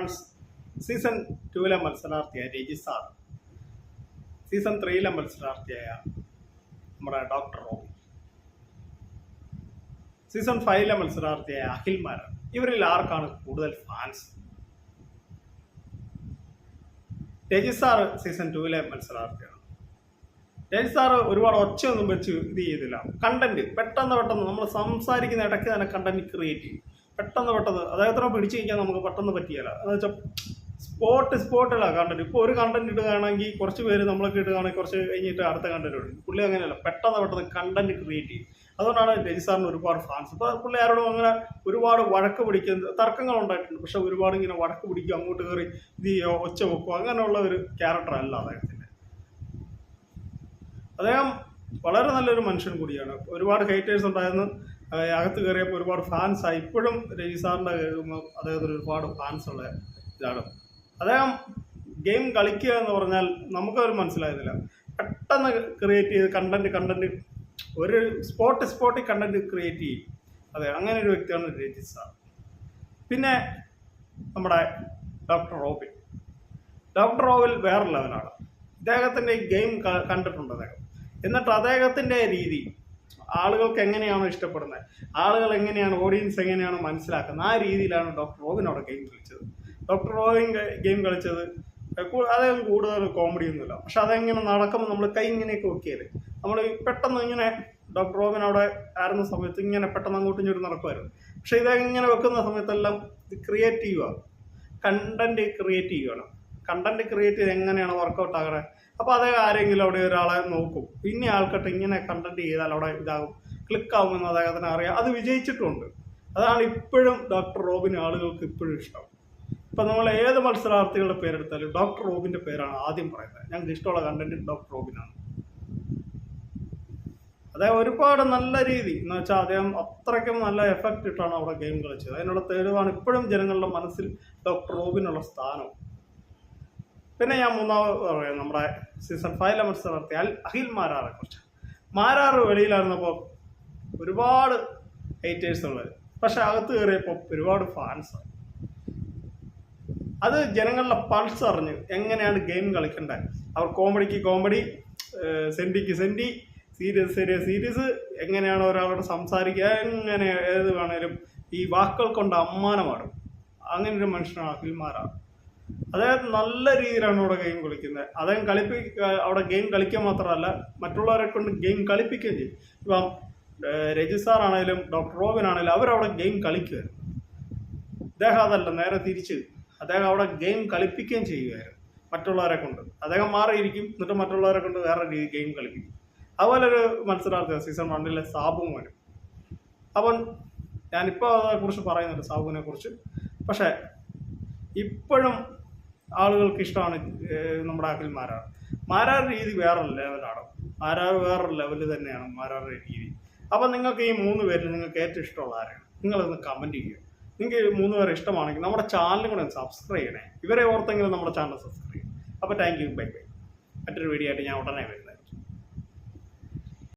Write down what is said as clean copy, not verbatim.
Friends, season 2 മത്സരാർത്ഥിയായ Rajisar, season 3 മത്സരാർത്ഥിയായ നമ്മുടെ ഡോക്ടർ റോബി, സീസൺ 5 മത്സരാർത്ഥിയായ അഖിൽ മാരാർ, ഇവരിൽ ആർക്കാണ് കൂടുതൽ ഫാൻസ്? രജിസാർ സീസൺ 2 മത്സരാർത്ഥിയാണ്. രജിസാർ ഒരുപാട് ഒച്ചയൊന്നും വെച്ച് ഇത് ചെയ്തില്ല. കണ്ടന്റ് പെട്ടെന്ന് നമ്മൾ സംസാരിക്കുന്ന ഇടയ്ക്ക് തന്നെ കണ്ടന്റ് ക്രിയേറ്റ് ചെയ്യും. പെട്ടെന്ന് അദ്ദേഹത്തിനെ പിടിച്ചു കഴിഞ്ഞാൽ നമുക്ക് പെട്ടെന്ന് പറ്റിയല്ല. എന്ന് വെച്ചാൽ സ്പോട്ടിലാണ് കണ്ടന്റ്. ഇപ്പോൾ ഒരു കണ്ടന്റ് ഇടുകയാണെങ്കിൽ കുറച്ച് പേര് നമ്മളൊക്കെ ഇടുകയാണെങ്കിൽ കുറച്ച് കഴിഞ്ഞിട്ട് അടുത്ത കണ്ടന്റ് ഇടും. പുള്ളി അങ്ങനെയല്ല, പെട്ടെന്ന് കണ്ടന്റ് ക്രിയേറ്റ് ചെയ്യും. അതുകൊണ്ടാണ് രജിസാറിന് ഒരുപാട് ഫാൻസ്. ഇപ്പോൾ പുള്ളി ആരോടും അങ്ങനെ ഒരുപാട് വഴക്ക് പിടിക്കുന്ന തർക്കങ്ങൾ ഉണ്ടായിട്ടുണ്ട്. പക്ഷെ ഒരുപാട് ഇങ്ങനെ വഴക്ക് പിടിക്കുക, അങ്ങോട്ട് കയറി ഇത് ചെയ്യോ, ഒച്ച വെക്കുക, അങ്ങനെയുള്ള ഒരു ക്യാരക്ടർ അല്ല അദ്ദേഹത്തിൻ്റെ. അദ്ദേഹം വളരെ നല്ലൊരു മനുഷ്യൻ കൂടിയാണ്. ഒരുപാട് ഹേറ്റേഴ്സ് ഉണ്ടായിരുന്നു, അകത്ത് കയറിയപ്പോൾ ഒരുപാട് ഫാൻസായി. ഇപ്പോഴും രജിസാറിൻ്റെ അദ്ദേഹത്തിന് ഒരുപാട് ഫാൻസ് ഉള്ള ഇതാണ്. അദ്ദേഹം ഗെയിം കളിക്കുക എന്ന് പറഞ്ഞാൽ നമുക്കത് മനസ്സിലായതില്ല. പെട്ടെന്ന് ക്രിയേറ്റ് ചെയ്ത് കണ്ടന്റ് ഒരു സ്പോട്ടിൽ കണ്ടന്റ് ക്രിയേറ്റ് ചെയ്യും. അതെ, അങ്ങനെ ഒരു വ്യക്തിയാണ് രജിസാർ. പിന്നെ നമ്മുടെ ഡോക്ടർ റോബിൻ വേറെ ലെവലാണ്. അദ്ദേഹത്തിൻ്റെ ഗെയിം കണ്ടിട്ടുണ്ട് അദ്ദേഹം. എന്നിട്ട് അദ്ദേഹത്തിൻ്റെ രീതി ആളുകൾക്ക് എങ്ങനെയാണോ ഇഷ്ടപ്പെടുന്നത്, ആളുകൾ എങ്ങനെയാണ്, ഓഡിയൻസ് എങ്ങനെയാണ് മനസ്സിലാക്കുന്നത്, ആ രീതിയിലാണ് ഡോക്ടർ റോബിൻ അവിടെ ഗെയിം കളിച്ചത്. ഡോക്ടർ റോബിൻ ഗെയിം കളിച്ചത് അദ്ദേഹം കൂടുതൽ കോമഡി ഒന്നുമില്ല. പക്ഷെ അതെങ്ങനെ നടക്കുമ്പോൾ നമ്മൾ കൈ ഇങ്ങനെയൊക്കെ വെക്കിയത്, നമ്മൾ പെട്ടെന്ന് ഇങ്ങനെ ഡോക്ടർ റോബിൻ അവിടെ ആയിരുന്ന സമയത്ത് ഇങ്ങനെ പെട്ടെന്ന് അങ്ങോട്ടും ഇങ്ങോട്ടും നടക്കുമായിരുന്നു. പക്ഷെ ഇങ്ങനെ വെക്കുന്ന സമയത്തെല്ലാം ഇത് ക്രിയേറ്റീവാണ്, കണ്ടന്റ് ക്രിയേറ്റ് ചെയ്യുകയാണ്. കണ്ടന്റ് ക്രിയേറ്റ് ചെയ്ത് എങ്ങനെയാണ് വർക്കൗട്ട് ആകണേ. അപ്പോൾ അദ്ദേഹം ആരെങ്കിലും അവിടെ ഒരാളെ നോക്കും, പിന്നെ ആൾക്കാട്ട് ഇങ്ങനെ കണ്ടന്റ് ചെയ്താൽ അവിടെ ഇതാകും, ക്ലിക്കാവുമെന്ന് അദ്ദേഹത്തിന് അറിയാം. അത് വിജയിച്ചിട്ടുണ്ട്. അതാണ് ഇപ്പോഴും ഡോക്ടർ റോബിന് ആളുകൾക്ക് ഇപ്പോഴും ഇഷ്ടം. ഇപ്പം നമ്മൾ ഏത് മത്സരാർത്ഥികളുടെ പേരെടുത്താലും ഡോക്ടർ റോബിൻ്റെ പേരാണ് ആദ്യം പറയുന്നത്. ഞങ്ങൾക്ക് ഇഷ്ടമുള്ള കണ്ടന്റ് ഡോക്ടർ റോബിനാണ്. അദ്ദേഹം ഒരുപാട് നല്ല രീതി എന്ന് വെച്ചാൽ അദ്ദേഹം അത്രയ്ക്കും നല്ല എഫക്റ്റ് ഇട്ടാണ് അവിടെ ഗെയിം കളിച്ചത്. അതിനുള്ള തെളിവാണ് ഇപ്പോഴും ജനങ്ങളുടെ മനസ്സിൽ ഡോക്ടർ റോബിനുള്ള സ്ഥാനം. പിന്നെ ഞാൻ മൂന്നാമത് പറയാം നമ്മുടെ സീസൺ 5 മത്സരാർത്ഥി അഖിൽ മാരാറെ കുറിച്ച്. മാരാറ് വെളിയിലായിരുന്നപ്പോൾ ഒരുപാട് ഹേറ്റേഴ്സ് ഉള്ളത്, പക്ഷെ അകത്ത് കയറിയപ്പോൾ ഒരുപാട് ഫാൻസാണ്. അത് ജനങ്ങളുടെ പൾസ് അറിഞ്ഞ് എങ്ങനെയാണ് ഗെയിം കളിക്കേണ്ടത്. അവർ കോമഡിക്ക് കോമഡി, സെൻറ്റിക്ക് സെൻറ്റി, സീരിയസ് എങ്ങനെയാണ് ഒരാളോട് സംസാരിക്കുക, എങ്ങനെ ഏത് വേണേലും ഈ വാക്കുകൾ കൊണ്ട് അമ്മാനമാടും. അങ്ങനെ ഒരു മനുഷ്യനാണ് അഖിൽ മാരാർ. അദ്ദേഹം നല്ല രീതിയിലാണ് അവിടെ ഗെയിം കളിക്കുന്നത്. അദ്ദേഹം അവിടെ ഗെയിം കളിക്കുക മാത്രമല്ല, മറ്റുള്ളവരെ കൊണ്ട് ഗെയിം കളിപ്പിക്കുകയും ചെയ്യും. ഇപ്പം രജിസാർ ആണെങ്കിലും ഡോക്ടർ റോബിൻ ആണെങ്കിലും അവരവിടെ ഗെയിം കളിക്കുമായിരുന്നു. അദ്ദേഹം അതല്ല, നേരെ തിരിച്ച് അദ്ദേഹം അവിടെ ഗെയിം കളിപ്പിക്കുകയും ചെയ്യുമായിരുന്നു മറ്റുള്ളവരെ കൊണ്ട്. അദ്ദേഹം മാറിയിരിക്കും, എന്നിട്ട് മറ്റുള്ളവരെ കൊണ്ട് വേറെ രീതി ഗെയിം കളിപ്പിക്കും. അതുപോലെ ഒരു മത്സരാർത്ഥി സീസൺ 1 സാബുമോനും. അപ്പം ഞാനിപ്പോൾ അതേക്കുറിച്ച് പറയുന്നുണ്ട്, സാബുവിനെ കുറിച്ച്. പക്ഷേ ഇപ്പോഴും ആളുകൾക്ക് ഇഷ്ടമാണ് നമ്മുടെ അഖിൽ മാരാർ രീതി വേറൊരു ലെവലാണ്. വേറൊരു ലെവല് തന്നെയാണ് മാരാറുടെ രീതി. അപ്പം നിങ്ങൾക്ക് ഈ 3 പേരിൽ നിങ്ങൾക്ക് ഏറ്റവും ഇഷ്ടമുള്ള ആരാണ്? നിങ്ങളൊന്ന് കമൻറ്റ് ചെയ്യുക. നിങ്ങൾക്ക് 3 പേരെ ഇഷ്ടമാണെങ്കിൽ നമ്മുടെ ചാനലും കൂടെ സബ്സ്ക്രൈബ് ചെയ്യണേ. ഇവരെ ഓർത്തെങ്കിലും നമ്മുടെ ചാനൽ സബ്സ്ക്രൈബ് ചെയ്യും. അപ്പോൾ താങ്ക് യു, ബൈ. മറ്റൊരു വീഡിയോ ആയിട്ട് ഞാൻ ഉടനെ വരും.